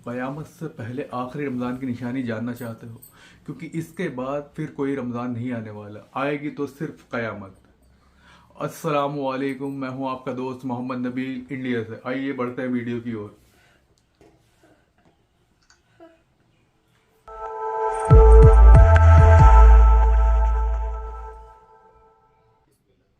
قیامت سے پہلے آخری رمضان کی نشانی جاننا چاہتے ہو؟ کیونکہ اس کے بعد پھر کوئی رمضان نہیں آنے والا، آئے گی تو صرف قیامت۔ السلام علیکم، میں ہوں آپ کا دوست محمد نبیل انڈیا سے۔ آئیے بڑھتے ہیں ویڈیو کی اور۔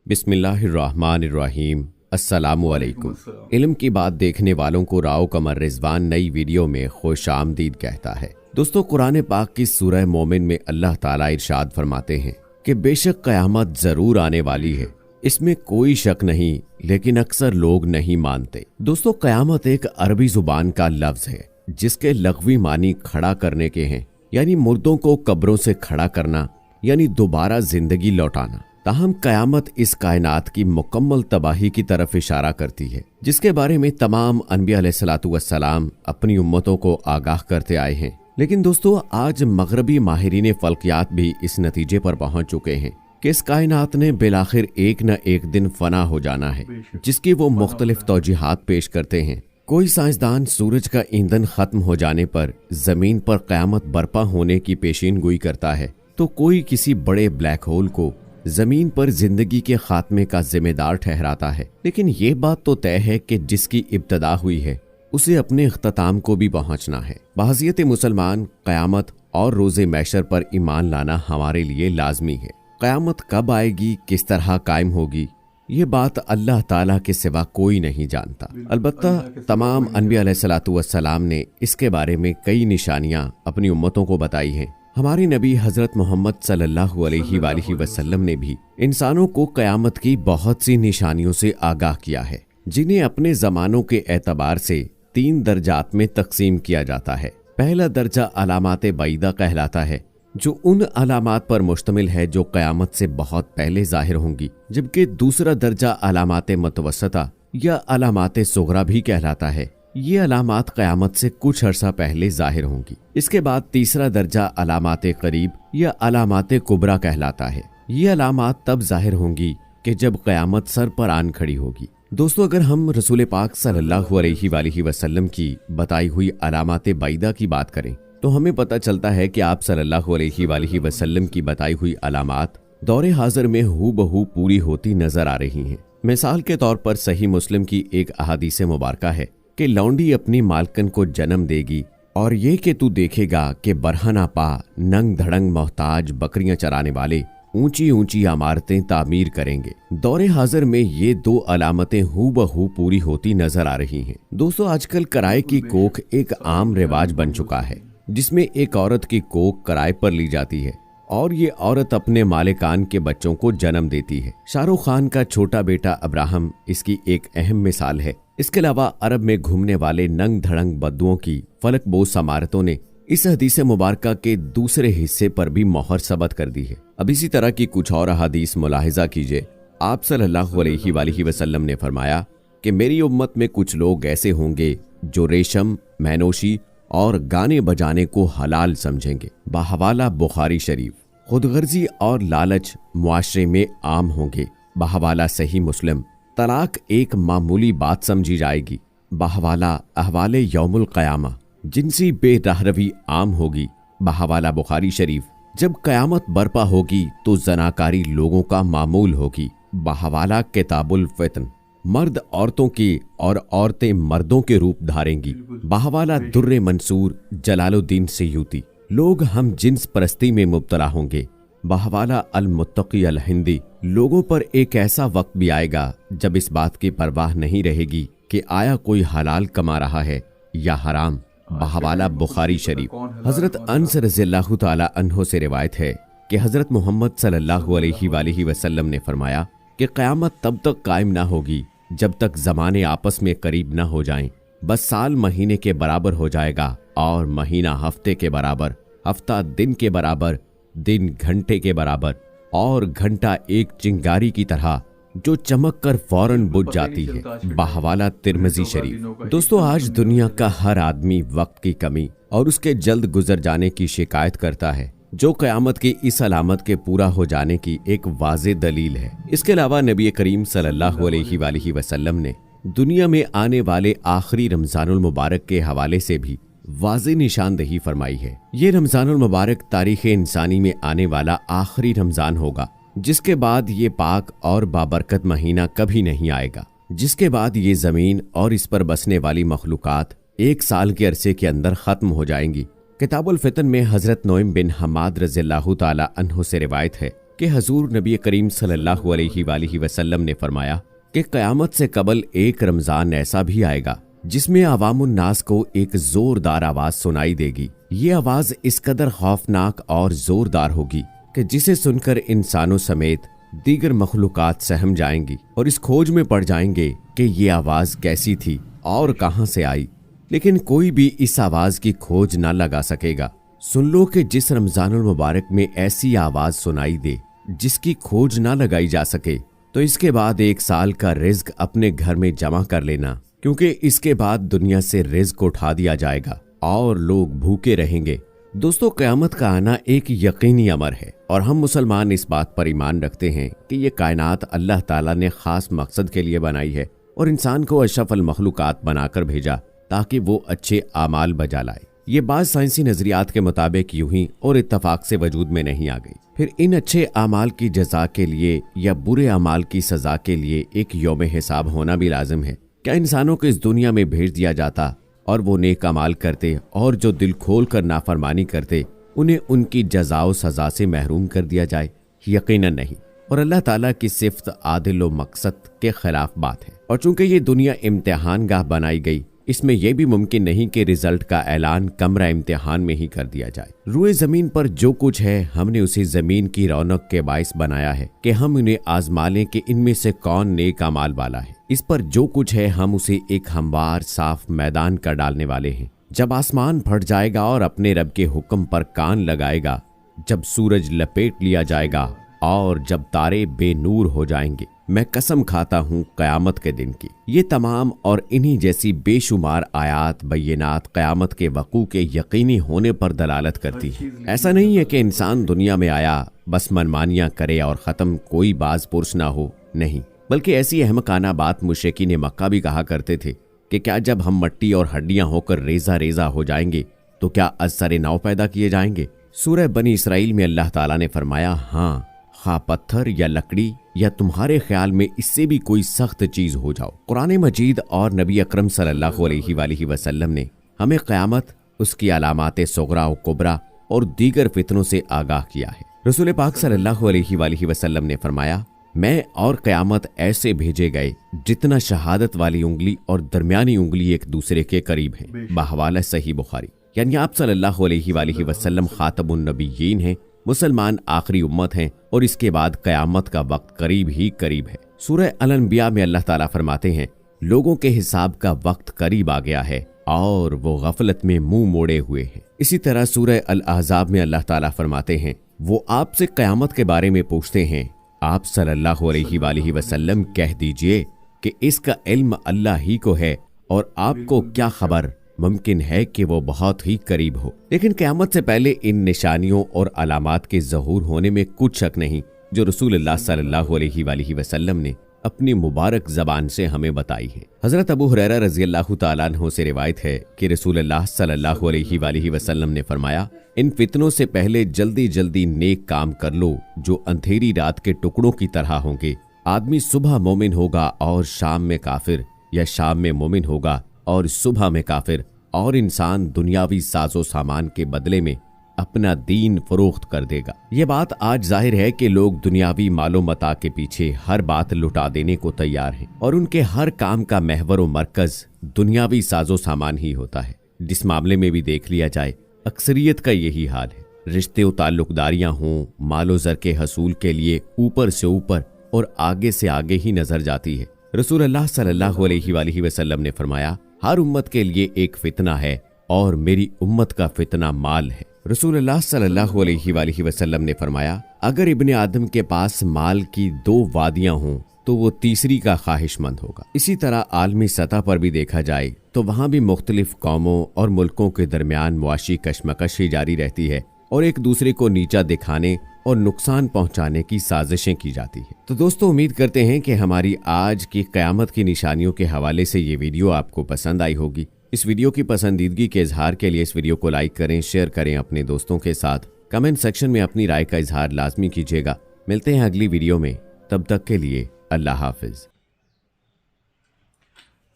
بسم اللہ الرحمن الرحیم۔ السلام علیکم۔ السلام۔ علم کی بات دیکھنے والوں کو راؤ قمر رضوان نئی ویڈیو میں خوش آمدید کہتا ہے۔ دوستو، قرآن پاک کی سورہ مومن میں اللہ تعالیٰ ارشاد فرماتے ہیں کہ بے شک قیامت ضرور آنے والی ہے، اس میں کوئی شک نہیں، لیکن اکثر لوگ نہیں مانتے۔ دوستو، قیامت ایک عربی زبان کا لفظ ہے جس کے لغوی معنی کھڑا کرنے کے ہیں، یعنی مردوں کو قبروں سے کھڑا کرنا، یعنی دوبارہ زندگی لوٹانا۔ تاہم قیامت اس کائنات کی مکمل تباہی کی طرف اشارہ کرتی ہے، جس کے بارے میں تمام انبیاء علیہ السلام اپنی امتوں کو آگاہ کرتے آئے ہیں۔ لیکن دوستو، آج مغربی ماہرین فلکیات بھی اس نتیجے پر پہنچ چکے ہیں کہ اس کائنات نے بالآخر ایک نہ ایک دن فنا ہو جانا ہے، جس کی وہ مختلف توجیحات پیش کرتے ہیں۔ کوئی سائنسدان سورج کا ایندھن ختم ہو جانے پر زمین پر قیامت برپا ہونے کی پیشین گوئی کرتا ہے، تو کوئی کسی بڑے بلیک ہول کو زمین پر زندگی کے خاتمے کا ذمہ دار ٹھہراتا ہے۔ لیکن یہ بات تو طے ہے کہ جس کی ابتدا ہوئی ہے اسے اپنے اختتام کو بھی پہنچنا ہے۔ بحیثیت مسلمان، قیامت اور روز محشر پر ایمان لانا ہمارے لیے لازمی ہے۔ قیامت کب آئے گی، کس طرح قائم ہوگی، یہ بات اللہ تعالیٰ کے سوا کوئی نہیں جانتا۔ البتہ تمام انبیاء علیہ السلام نے اس کے بارے میں کئی نشانیاں اپنی امتوں کو بتائی ہیں۔ ہماری نبی حضرت محمد صلی اللہ علیہ وآلہ وسلم نے بھی انسانوں کو قیامت کی بہت سی نشانیوں سے آگاہ کیا ہے، جنہیں اپنے زمانوں کے اعتبار سے 3 درجات میں تقسیم کیا جاتا ہے۔ پہلا درجہ علامات بعیدہ کہلاتا ہے، جو ان علامات پر مشتمل ہے جو قیامت سے بہت پہلے ظاہر ہوں گی، جبکہ دوسرا درجہ علامات متوسطہ یا علامات صغریٰ بھی کہلاتا ہے۔ یہ علامات قیامت سے کچھ عرصہ پہلے ظاہر ہوں گی۔ اس کے بعد تیسرا درجہ علامات قریب یا علامات کبریٰ کہلاتا ہے۔ یہ علامات تب ظاہر ہوں گی کہ جب قیامت سر پر آن کھڑی ہوگی۔ دوستو، اگر ہم رسول پاک صلی اللہ علیہ وآلہ وسلم کی بتائی ہوئی علامات بعیدہ کی بات کریں تو ہمیں پتہ چلتا ہے کہ آپ صلی اللہ علیہ وآلہ وسلم کی بتائی ہوئی علامات دور حاضر میں ہو بہو پوری ہوتی نظر آ رہی ہیں۔ مثال کے طور پر صحیح مسلم کی ایک احادیث مبارکہ ہے کہ لونڈی اپنی مالکن کو جنم دے گی، اور یہ کہ تو دیکھے گا کہ برہنہ پا، ننگ دھڑنگ محتاج بکریاں چرانے والے اونچی اونچی عمارتیں تعمیر کریں گے۔ دور حاضر میں یہ 2 علامتیں ہو بہو پوری ہوتی نظر آ رہی ہیں۔ دوستو، آج کل کرائے کی کوکھ ایک عام رواج بن چکا ہے، جس میں ایک عورت کی کوکھ کرائے پر لی جاتی ہے اور یہ عورت اپنے مالکان کے بچوں کو جنم دیتی ہے۔ شاہ رخ خان کا چھوٹا بیٹا ابراہم اس کی ایک اہم مثال ہے۔ اس کے علاوہ عرب میں گھومنے والے ننگ دھڑنگ بدوؤں کی فلک بوس عمارتوں نے اس حدیث مبارکہ کے دوسرے حصے پر بھی مہر ثبت کر دی ہے۔ اب اسی طرح کی کچھ اور احادیث ملاحظہ کیجئے۔ آپ صلی اللہ علیہ وآلہ وسلم نے فرمایا کہ میری امت میں کچھ لوگ ایسے ہوں گے جو ریشم، مینوشی اور گانے بجانے کو حلال سمجھیں گے۔ بحوالہ بخاری شریف۔ خود غرضی اور لالچ معاشرے میں عام ہوں گے۔ بحوالہ صحیح مسلم۔ طلاق ایک معمولی بات سمجھی جائے گی۔ بحوالہ احوال یوم القیامہ۔ جنسی بے رہروی عام ہوگی۔ بحوالہ بخاری شریف۔ جب قیامت برپا ہوگی تو زناکاری لوگوں کا معمول ہوگی۔ بحوالہ کتاب الفتن۔ مرد عورتوں کی اور عورتیں مردوں کے روپ دھاریں گی۔ بحوالہ در منصور جلال الدین سیوطی۔ لوگ ہم جنس پرستی میں مبتلا ہوں گے۔ بحوالہ المتقی الہندی۔ لوگوں پر ایک ایسا وقت بھی آئے گا جب اس بات کی پرواہ نہیں رہے گی کہ آیا کوئی حلال کما رہا ہے یا حرام۔ بحوالہ بخاری شریف۔ حضرت انس رضی اللہ تعالی عنہ سے روایت ہے کہ حضرت محمد صلی اللہ علیہ وآلہ وسلم نے فرمایا کہ قیامت تب تک قائم نہ ہوگی جب تک زمانے آپس میں قریب نہ ہو جائیں۔ بس سال مہینے کے برابر ہو جائے گا، اور مہینہ ہفتے کے برابر، ہفتہ دن کے برابر، دن گھنٹے کے برابر، اور گھنٹہ ایک چنگاری کی طرح جو چمک کر فوراً بجھ جاتی ہے۔ بحوالہ ترمذی شریف۔ دوستو، آج دنیا کا ہر آدمی وقت کی کمی اور اس کے جلد گزر جانے کی شکایت کرتا ہے، جو قیامت کی اس علامت کے پورا ہو جانے کی ایک واضح دلیل ہے۔ اس کے علاوہ نبی کریم صلی اللہ علیہ وآلہ وسلم نے دنیا میں آنے والے آخری رمضان المبارک کے حوالے سے بھی वाज़ेह निशानदही फरमाई है। ये रमज़ान मुबारक तारीख़ इंसानी में आने वाला आखिरी रमज़ान होगा, जिसके बाद ये पाक और बाबरकत महीना कभी नहीं आएगा, जिसके बाद ये ज़मीन और इस पर बसने वाली मखलूक़ात 1 साल के अरसे के अंदर ख़त्म हो जाएंगी। किताबुल फितन में हज़रत नोइम बिन हमाद रज़ियल्लाहु ताला अन्हु से रिवायत है कि हजूर नबी करीम सल्लल्लाहु अलैहि वसल्लम ने फरमाया कि क़यामत से कबल एक रमज़ान ऐसा भी आएगा जिसमें अवामुन नास को एक ज़ोरदार आवाज़ सुनाई देगी। ये आवाज़ इस कदर खौफनाक और ज़ोरदार होगी कि जिसे सुनकर इंसानों समेत दीगर मखलूक़ात सहम जाएंगी और इस खोज में पड़ जाएंगे कि ये आवाज़ कैसी थी और कहाँ से आई, लेकिन कोई भी इस आवाज़ की खोज ना लगा सकेगा। सुन लो कि जिस रमज़ानुल मुबारक में ऐसी आवाज़ सुनाई दे जिसकी खोज ना लगाई जा सके, तो इसके बाद 1 साल का रिज़्क अपने घर में जमा कर लेना, क्योंकि इसके बाद दुनिया से रिज़्क उठा दिया जाएगा और लोग भूखे रहेंगे। दोस्तों, क़यामत का आना एक यकीनी अमर है और हम मुसलमान इस बात पर ईमान रखते हैं कि ये कायनात अल्लाह ताला ने ख़ास मकसद के लिए बनाई है और इंसान को अशरफुल मखलूक़ात बनाकर भेजा ताकि वो अच्छे आमाल बजा लाए। ये बात साइंसी नज़रियात के मुताबिक यूं ही और इत्तफाक से वजूद में नहीं आ गई। फिर इन अच्छे आमाल की जज़ा के लिए या बुरे आमाल की सज़ा के लिए एक यौम हिसाब होना भी लाजिम है। क्या इंसानों को इस दुनिया में भेज दिया जाता और वो नेक अमाल करते और जो दिल खोल कर नाफरमानी करते उन्हें उनकी जज़ा व सज़ा से महरूम कर दिया जाए? यकीनन नहीं। और अल्लाह ताला की सिफ़त आदिल व मकसद के खिलाफ बात है। और चूंकि ये दुनिया इम्तिहान गाह बनाई गई, इसमें यह भी मुमकिन नहीं कि रिजल्ट का ऐलान कमरा इम्तिहान में ही कर दिया जाए। रूए जमीन पर जो कुछ है हमने उसे जमीन की रौनक के बाइस बनाया है कि हम उन्हें आजमा लें कि इनमें से कौन नेक अमाल वाला है। इस पर जो कुछ है हम उसे एक हमवार साफ मैदान कर डालने वाले हैं। जब आसमान फट जाएगा और अपने रब के हुक्म पर कान लगाएगा, जब सूरज लपेट लिया जाएगा और जब तारे बेनूर हो जाएंगे, मैं कसम खाता हूँ क़यामत के दिन की। ये तमाम और इन्हीं जैसी बेशुमार आयात बय्यनात क़यामत के वक़ू के यकीनी होने पर दलालत करती है। ऐसा नहीं है कि इंसान दुनिया में आया बस मनमानियाँ करे और ख़त्म, कोई बाज पुरुष ना हो, नहीं, बल्कि ऐसी अहमकाना बात मुशरिकीन मक्का भी कहा करते थे कि क्या जब हम मट्टी और हड्डियाँ होकर रेजा रेजा हो जाएंगे तो क्या असर नौ पैदा किए जाएंगे? सूरह बनी इसराइल में अल्लाह ताला ने फरमाया, हाँ, खा पत्थर या लकड़ी या तुम्हारे ख्याल में इससे भी कोई सख्त चीज हो जाओ। कुरान मजीद और नबी अकरम सल्लल्लाहु अलैहि वसल्लम ने हमें क़यामत, उसकी अलामात सुगरा और कुबरा और दीगर फितनों से आगाह किया है। रसूल पाक सल्लल्लाहु अलैहि वसल्लम ने फरमाया, मैं और क़यामत ऐसे भेजे गए जितना शहादत वाली उंगली और दरमियानी उंगली एक दूसरे के करीब है। बहवाला सही बुखारी। यानी आप सल्लल्लाहु अलैहि वसल्लम खातमुन नबिय्यीन हैं, मुसलमान आखिरी उम्मत हैं और इसके बाद क़यामत का वक्त करीब ही करीब है। सूरह अल अंबिया में अल्लाह ताला फरमाते हैं, लोगों के हिसाब का वक्त करीब आ गया है और वो गफलत में मुंह मोड़े हुए हैं। इसी तरह सूरह अल अहज़ाब में अल्लाह ताला फरमाते हैं, वो आपसे क़यामत के बारे में पूछते हैं, आप सल्लल्लाहु अलैहि वसल्लम कह दीजिए कि इसका इल्म अल्लाह ही को है और आपको क्या खबर, मुमकिन है कि वो बहुत ही करीब हो। लेकिन क़यामत से पहले इन निशानियों और अलामात के ज़हूर होने में कुछ शक नहीं जो रसूलुल्लाह सल्लल्लाहु अलैहि वसल्लम ने अपनी मुबारक ज़बान से हमें बताई है। हज़रत अबू हुरैरा रज़ियल्लाहु ताला अन्हु से रिवायत है कि रसूलुल्लाह सल्लल्लाहु अलैहि वसल्लम ने फरमाया, इन फितनों से पहले जल्दी जल्दी नेक काम कर लो जो अंधेरी रात के टुकड़ों की तरह होंगे। आदमी सुबह मोमिन होगा और शाम में काफिर, या शाम में मोमिन होगा और सुबह में काफिर, और इंसान दुनियावी साजो सामान के बदले में अपना दीन फरोख्त कर देगा। ये बात आज जाहिर है कि लोग दुनियावी मालो मता के पीछे हर बात लुटा देने को तैयार हैं और उनके हर काम का महवर व मरकज दुनियावी साजो सामान ही होता है। जिस मामले में भी देख लिया जाए, अक्सरियत का यही हाल है। रिश्ते व ताल्लुकदारियां हों, मालो ज़र के हसूल के लिए ऊपर से ऊपर और आगे से आगे ही नजर जाती है। रसूलुल्लाह सल्लल्लाहु अलैहि वसल्लम ने फरमाया, हर उम्मत के लिए एक फितना है और मेरी उम्मत का फितना माल है। रसूलुल्लाह सल्लल्लाहु अलैहि वसल्लम ने फरमाया, अगर इब्ने आदम के पास माल की 2 वादियां हों तो वो तीसरी का ख्वाहिशमंद होगा। इसी तरह आलमी सतह पर भी देखा जाए तो वहाँ भी मुख्तलिफ कौमों और मुल्कों के दरमियान मुआशी कशमकश ही जारी रहती है और एक दूसरे को नीचा दिखाने और नुकसान पहुंचाने की साजिशें की जाती है। तो दोस्तों, उम्मीद करते हैं कि हमारी आज की क़यामत की निशानियों के हवाले से ये वीडियो आपको पसंद आई होगी। इस वीडियो की पसंदीदगी के इजहार के लिए इस वीडियो को लाइक करें, शेयर करें अपने दोस्तों के साथ। कमेंट सेक्शन में अपनी राय का इजहार लाजमी कीजिएगा। मिलते हैं अगली वीडियो में, तब तक के लिए अल्लाह हाफिज।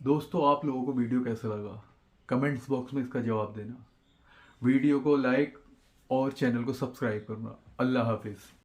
दोस्तों, आप लोगों को वीडियो कैसा लगा कमेंट्स बॉक्स में इसका जवाब देना। वीडियो को लाइक और चैनल को सब्सक्राइब करना। अल्लाह हाफिज।